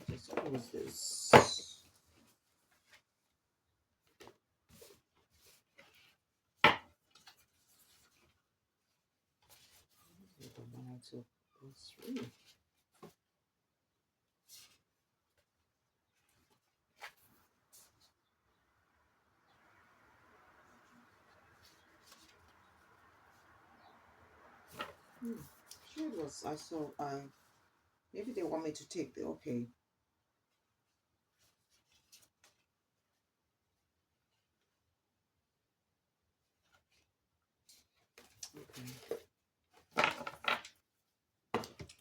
Speaker 1: just close this. I don't want to go through. Hmm. Sure it was. I saw. I maybe they want me to take the. Okay. Okay.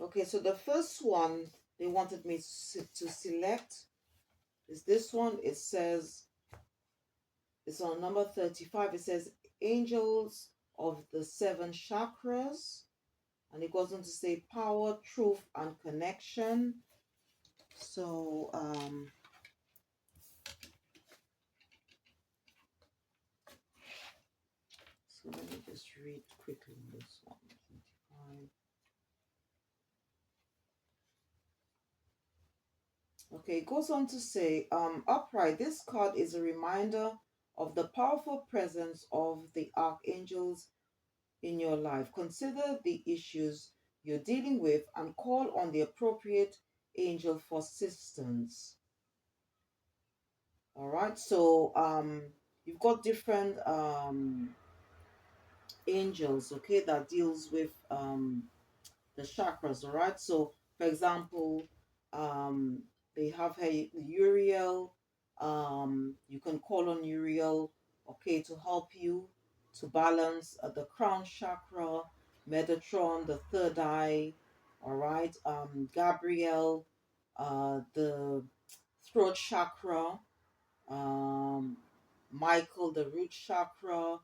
Speaker 1: Okay. So the first one they wanted me to select is this one. It says it's on number 35. It says angels of the seven chakras, and it goes on to say power, truth, and connection. So so let me just read quickly this one. 25. Okay, it goes on to say, upright, this card is a reminder of the powerful presence of the archangels in your life. Consider the issues you're dealing with and call on the appropriate angel for assistance. All right, so you've got different angels, okay, that deals with the chakras, all right. So for example, um they have here Uriel. You can call on Uriel, okay, to help you to balance the crown chakra. Metatron, the third eye, all right. Gabriel, the throat chakra. um Michael, the root chakra.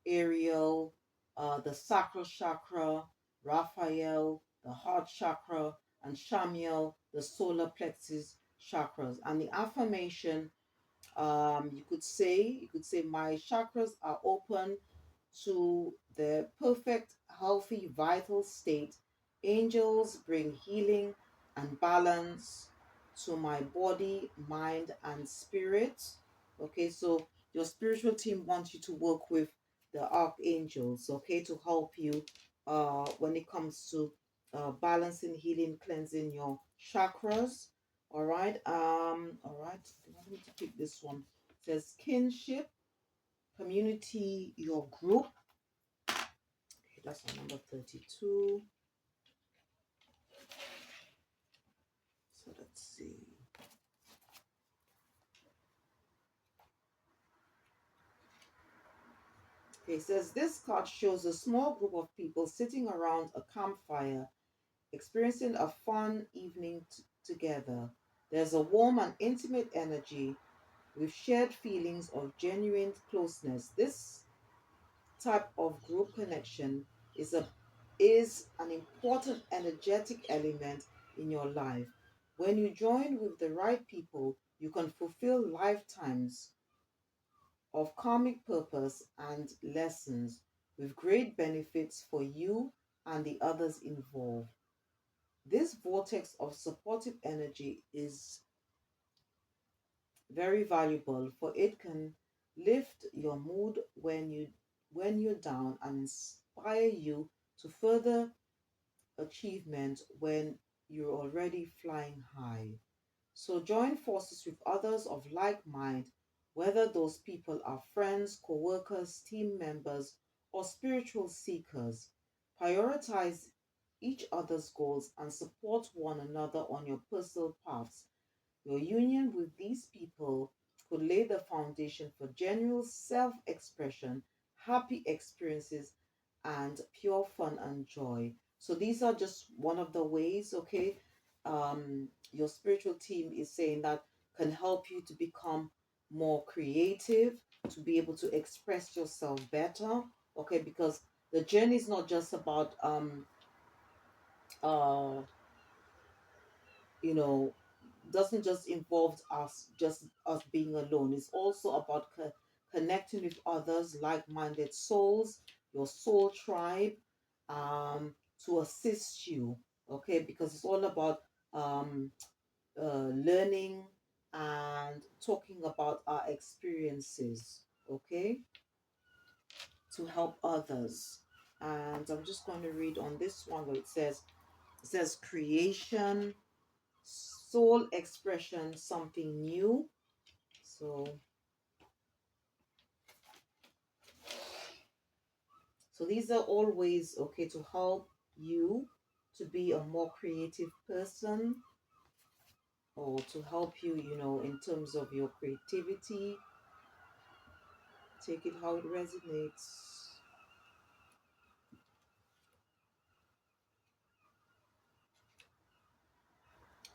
Speaker 1: Ariel, the sacral chakra. Raphael, the heart chakra. And Shamiel, the solar plexus chakras. And the affirmation, you could say my chakras are open to the perfect, healthy, vital state. Angels bring healing and balance to my body, mind, and spirit. Okay, so your spiritual team wants you to work with the archangels, okay, to help you when it comes to balancing, healing, cleansing your chakras. All right. All right. Let me pick this one. It says kinship, community, your group. Okay, that's on number 32. So let's see. Okay, it says this card shows a small group of people sitting around a campfire, experiencing a fun evening together. There's a warm and intimate energy with shared feelings of genuine closeness. This type of group connection is an important energetic element in your life. When you join with the right people, you can fulfill lifetimes of karmic purpose and lessons with great benefits for you and the others involved. This vortex of supportive energy is very valuable, for it can lift your mood when you're down and inspire you to further achievement when you're already flying high. So join forces with others of like mind, whether those people are friends, co-workers, team members, or spiritual seekers. Prioritize each other's goals and support one another on your personal paths. Your union with these people could lay the foundation for genuine self expression, happy experiences, and pure fun and joy. So, these are just one of the ways, okay? Your spiritual team is saying that can help you to become more creative, to be able to express yourself better, okay? Because the journey is not just about, uh, you know, doesn't just involve us being alone. It's also about connecting with others, like-minded souls, your soul tribe, to assist you. Okay, because it's all about um, learning and talking about our experiences. Okay, to help others. And I'm just going to read on this one where it says creation, soul expression, something new. So so these are all ways, okay, to help you to be a more creative person, or to help you, in terms of your creativity. Take it how it resonates.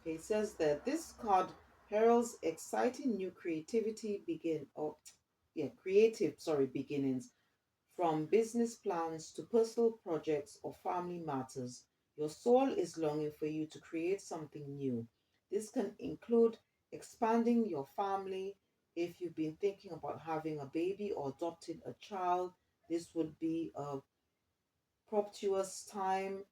Speaker 1: Okay, it says that this card heralds exciting new creativity begin or yeah creative sorry beginnings. From business plans to personal projects or family matters, your soul is longing for you to create something new. This can include expanding your family. If you've been thinking about having a baby or adopting a child, this would be a propitious time.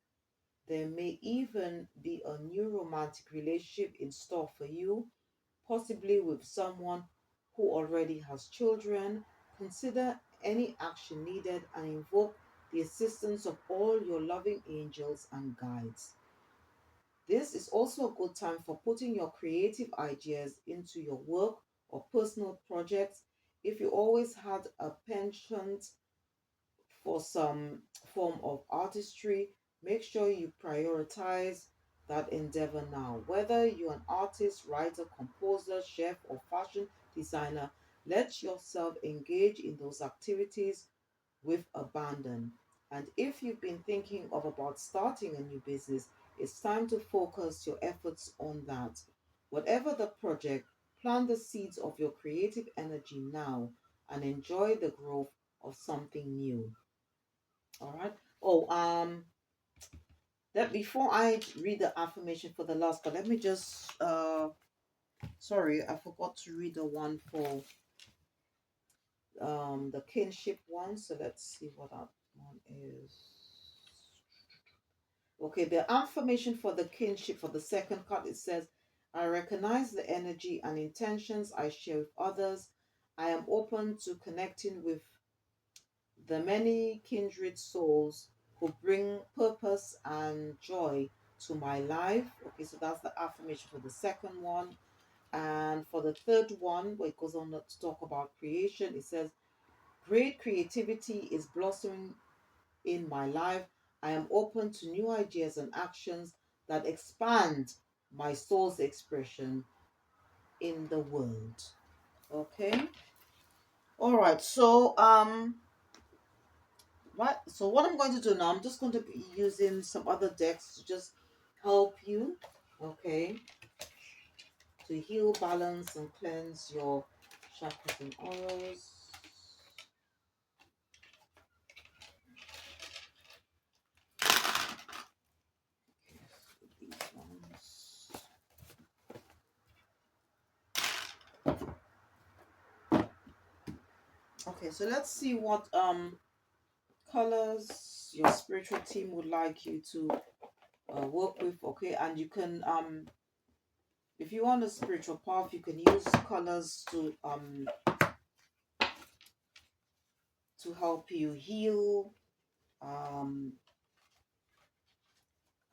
Speaker 1: There may even be a new romantic relationship in store for you, possibly with someone who already has children. Consider any action needed and invoke the assistance of all your loving angels and guides. This is also a good time for putting your creative ideas into your work or personal projects. If you always had a penchant for some form of artistry, make sure you prioritize that endeavor now. Whether you're an artist, writer, composer, chef, or fashion designer, let yourself engage in those activities with abandon. And if you've been thinking of about starting a new business, it's time to focus your efforts on that. Whatever the project, plant the seeds of your creative energy now and enjoy the growth of something new. All right. Oh, that before I read the affirmation for the last card, let me just sorry, I forgot to read the one for the kinship one. So let's see what that one is. Okay, the affirmation for the kinship for the second card, it says, I recognize the energy and intentions I share with others. I am open to connecting with the many kindred souls who bring purpose and joy to my life. Okay, so that's the affirmation for the second one. And for the third one, where it goes on to talk about creation, it says, great creativity is blossoming in my life. I am open to new ideas and actions that expand my soul's expression in the world. Okay. All right. So what I'm going to do now, I'm just going to be using some other decks to just help you, okay, to heal, balance, and cleanse your chakras and auras. These ones. Okay, so let's see what colors your spiritual team would like you to work with. Okay, and you can if you want a spiritual path, you can use colors to help you heal.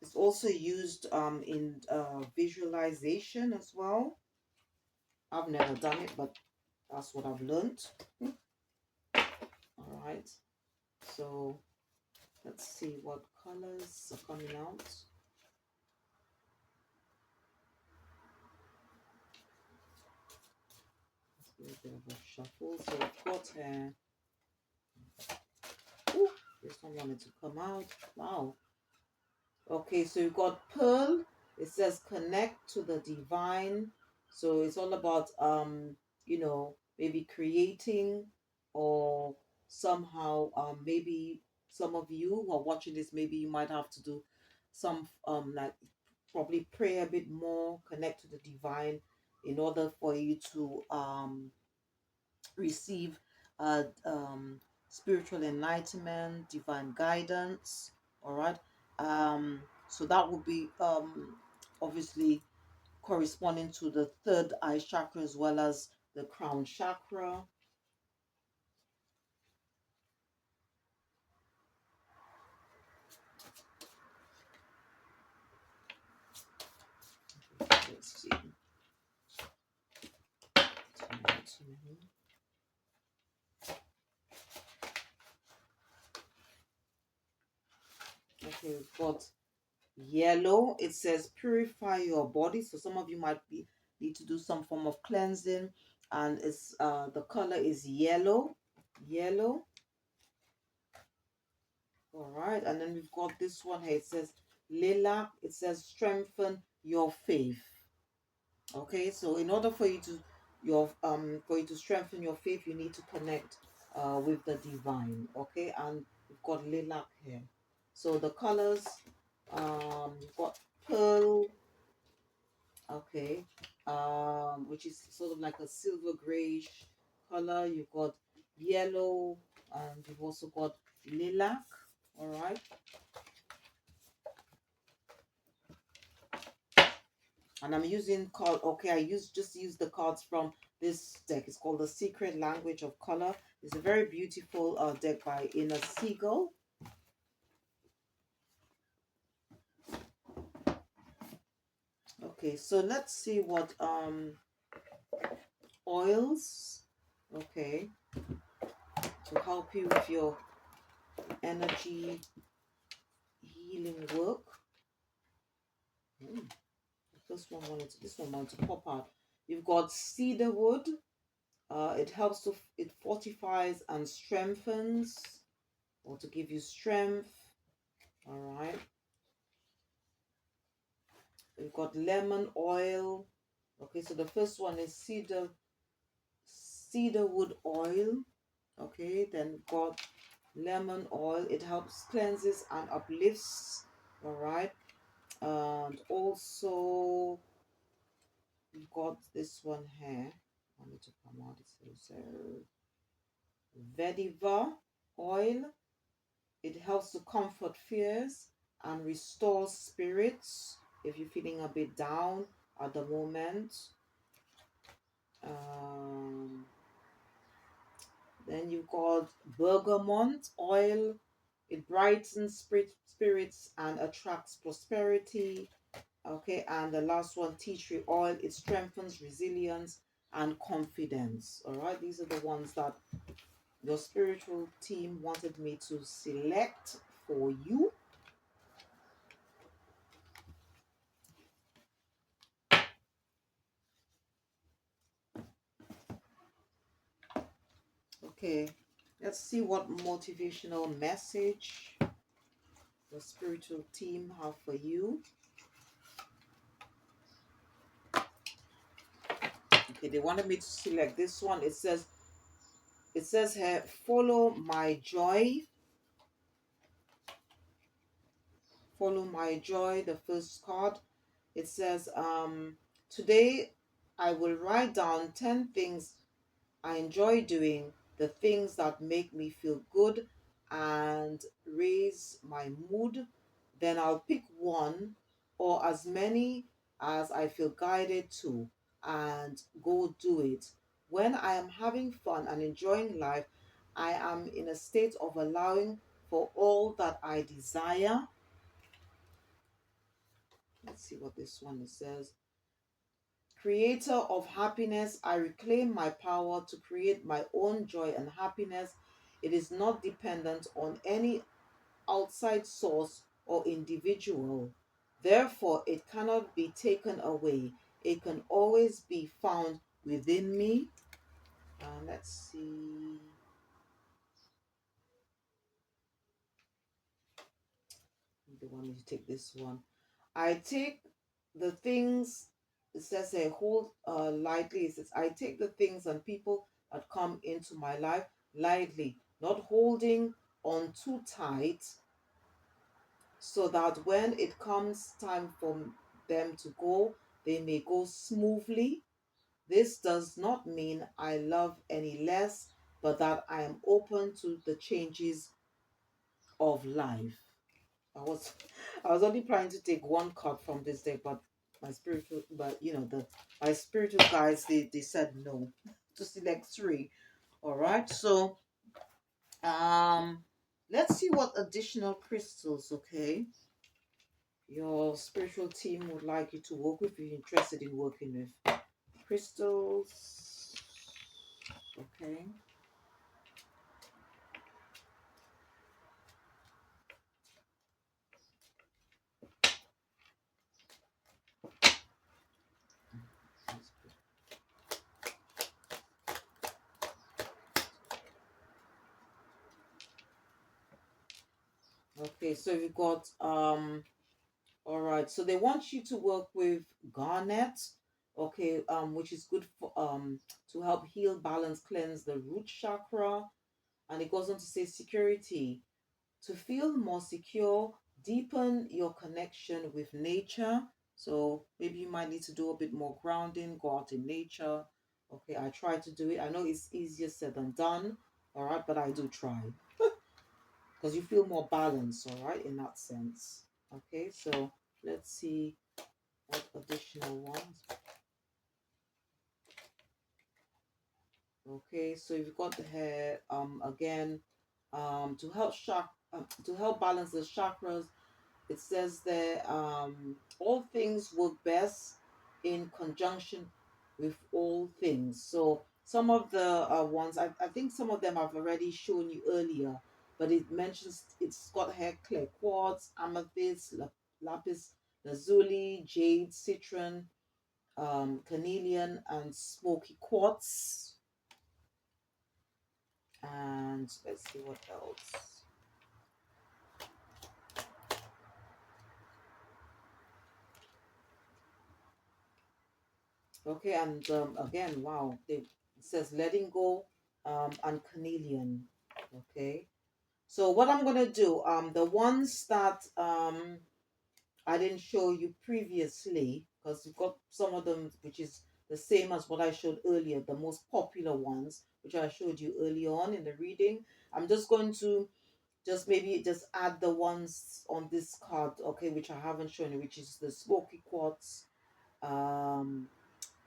Speaker 1: It's also used in visualization as well. I've never done it, but that's what I've learned. All right, so let's see what colors are coming out. Let's do a bit of a shuffle. So we've got here. Ooh, this one wanted to come out. Wow. Okay, so you've got pearl. It says connect to the divine. So it's all about maybe creating, or somehow maybe some of you who are watching this, maybe you might have to do some like probably pray a bit more, connect to the divine in order for you to receive spiritual enlightenment, divine guidance. All right. So that would be obviously corresponding to the third eye chakra as well as the crown chakra. Let's see. Okay, we've got yellow. It says purify your body. So some of you might need to do some form of cleansing, and it's the color is yellow. Yellow. All right, and then we've got this one here. It says lilac. It says strengthen your faith. Okay, so in order for you to strengthen your faith, you need to connect with the divine. Okay, and we've got lilac here. So the colors, we've got pearl. Okay, which is sort of like a silver grayish color. You've got yellow, and you've also got lilac. All right. And I'm using card. Okay, I just use the cards from this deck. It's called the Secret Language of Color. It's a very beautiful deck by Inner Seagull. Okay, so let's see what oils, okay, to help you with your energy healing work. This one wanted to pop out. You've got cedar wood. It fortifies and strengthens, or to give you strength. All right. We've got lemon oil. Okay, so the first one is cedarwood oil. Okay, then we've got lemon oil. It helps cleanses and uplifts. All right. And also we've got this one here. I need to come out. It says vetiver oil. It helps to comfort fears and restore spirits if you're feeling a bit down. at the moment. Um, then you got bergamot oil. It brightens spirits and attracts prosperity. Okay, and the last one, tea tree oil. It strengthens resilience and confidence. All right, these are the ones that your spiritual team wanted me to select for you. Okay, let's see what motivational message the spiritual team have for you. Okay, they wanted me to select this one. It says here, follow my joy. Follow my joy, the first card. It says, today I will write down 10 things I enjoy doing, the things that make me feel good and raise my mood. Then I'll pick one or as many as I feel guided to and go do it. When I am having fun and enjoying life, I am in a state of allowing for all that I desire. Let's see what this one says. Creator of happiness, I reclaim my power to create my own joy and happiness. It is not dependent on any outside source or individual. Therefore, it cannot be taken away. It can always be found within me. Let's see. They want me to take this one. I take the things, it says a hold lightly. It says, I take the things and people that come into my life lightly, not holding on too tight, so that when it comes time for them to go, they may go smoothly. This does not mean I love any less, but that I am open to the changes of life. I was I was only planning to take one card from this deck, but my spiritual guides, they said no to select three. All right, so um let's see what additional crystals, okay, your spiritual team would like you to work with, if you're interested in working with crystals. Okay. Okay, so we've got all right, so they want you to work with garnet, okay, which is good for to help heal, balance, cleanse the root chakra, and it goes on to say security. To feel more secure, deepen your connection with nature. So maybe you might need to do a bit more grounding, go out in nature. Okay, I try to do it. I know it's easier said than done, all right, but I do try because you feel more balanced, all right, in that sense. Okay, so let's see what additional ones. Okay, so you've got the hair again to help balance the chakras. It says there, all things work best in conjunction with all things. So some of the ones, I think some of them I've already shown you earlier, but it mentions it's got hair clear quartz, amethyst, lapis lazuli, jade, citron, carnelian, and smoky quartz. And let's see what else. Okay, and again, wow, it says letting go and carnelian. Okay, so what I'm gonna do, the ones that I didn't show you previously, because you've got some of them which is the same as what I showed earlier, the most popular ones which I showed you early on in the reading. I'm just going to just add the ones on this card, okay, which I haven't shown you, which is the smoky quartz, um,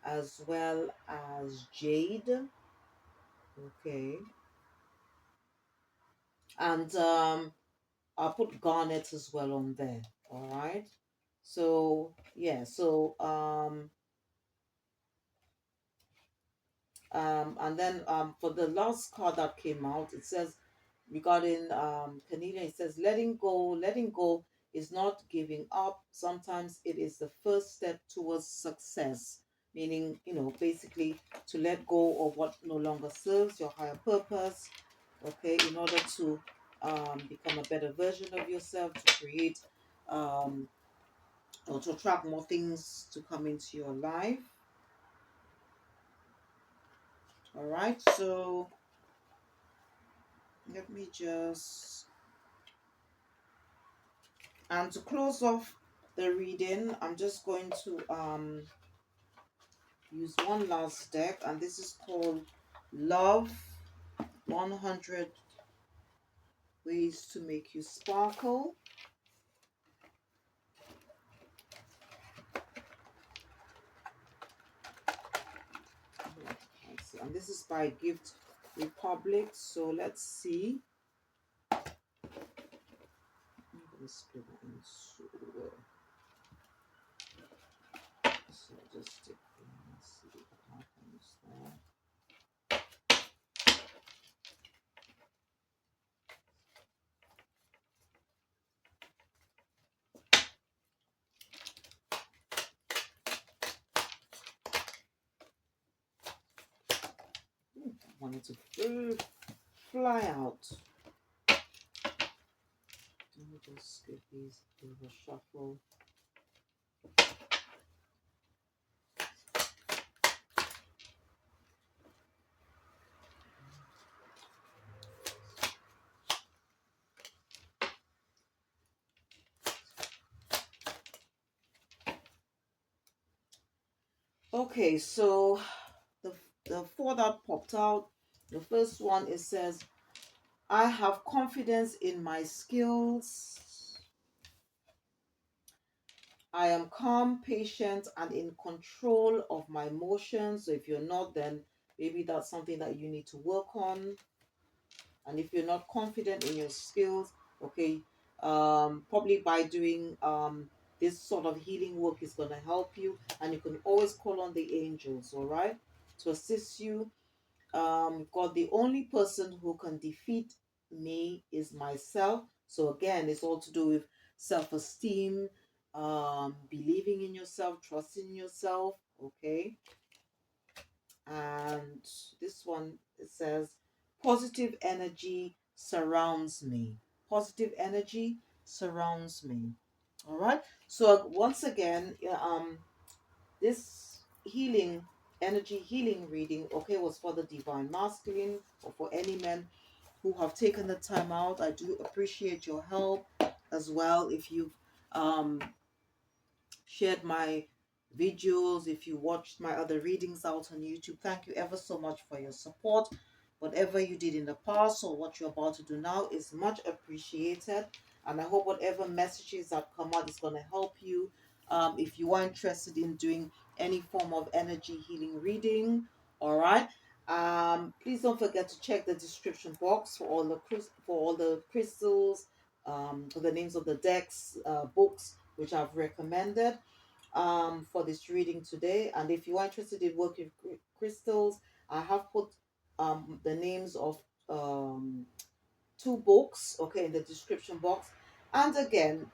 Speaker 1: as well as jade. Okay, and I'll put garnet as well on there. All right. So yeah, so and then for the last card that came out, it says regarding Cornelia, it says letting go is not giving up. Sometimes it is the first step towards success. Meaning, basically to let go of what no longer serves your higher purpose, okay, in order to become a better version of yourself, to create um, or to attract more things to come into your life. All right, so let me just, and to close off the reading, I'm just going to use one last deck, and this is called Love 100 Ways to Make You Sparkle. And this is by Gift Republic. So let's see. I'm going to split it into. So just stick and see what happens there. I wanted to fly out. Let me just give these a bit of a shuffle. Okay, so the four that popped out, the first one, it says, I have confidence in my skills. I am calm, patient, and in control of my emotions. So if you're not, then maybe that's something that you need to work on. And if you're not confident in your skills, okay, probably by doing this sort of healing work is going to help you. And you can always call on the angels, all right, to assist you. God, the only person who can defeat me is myself. So again, it's all to do with self-esteem, believing in yourself, trusting in yourself. Okay. And this one, it says, positive energy surrounds me. Positive energy surrounds me. All right. So once again, this energy healing reading, okay, was for the divine masculine or for any men who have taken the time out. I do appreciate your help as well. If you've um shared my videos, if you watched my other readings out on YouTube, thank you ever so much for your support. Whatever you did in the past or what you're about to do now is much appreciated. And I hope whatever messages that come out is going to help you. If you are interested in doing any form of energy healing reading, all right. Please don't forget to check the description box for all the crystals, for the names of the decks, books which I've recommended for this reading today. And if you are interested in working with crystals, I have put the names of two books, okay, in the description box. And again,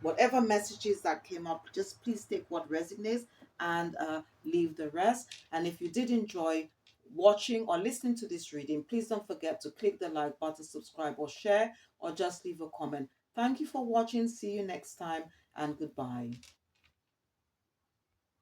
Speaker 1: whatever messages that came up, just please take what resonates and leave the rest. And if you did enjoy watching or listening to this reading, please don't forget to click the like button, subscribe, or share, or just leave a comment. Thank you for watching. See you next time, and goodbye.